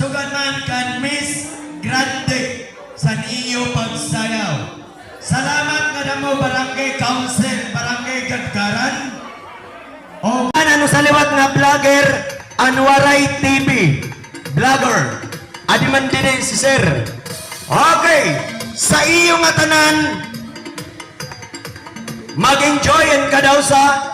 suganan kan Miss Grande sa iyo pagsayaw. Salamat nga damo Barangay Council, Barangay Gadgaran. O ano sa liwat nga vlogger, Anwaray TV. Vlogger. Adiman din si Sir. Okay. Sa iyo nga tanan, mag-enjoyin ka daw sa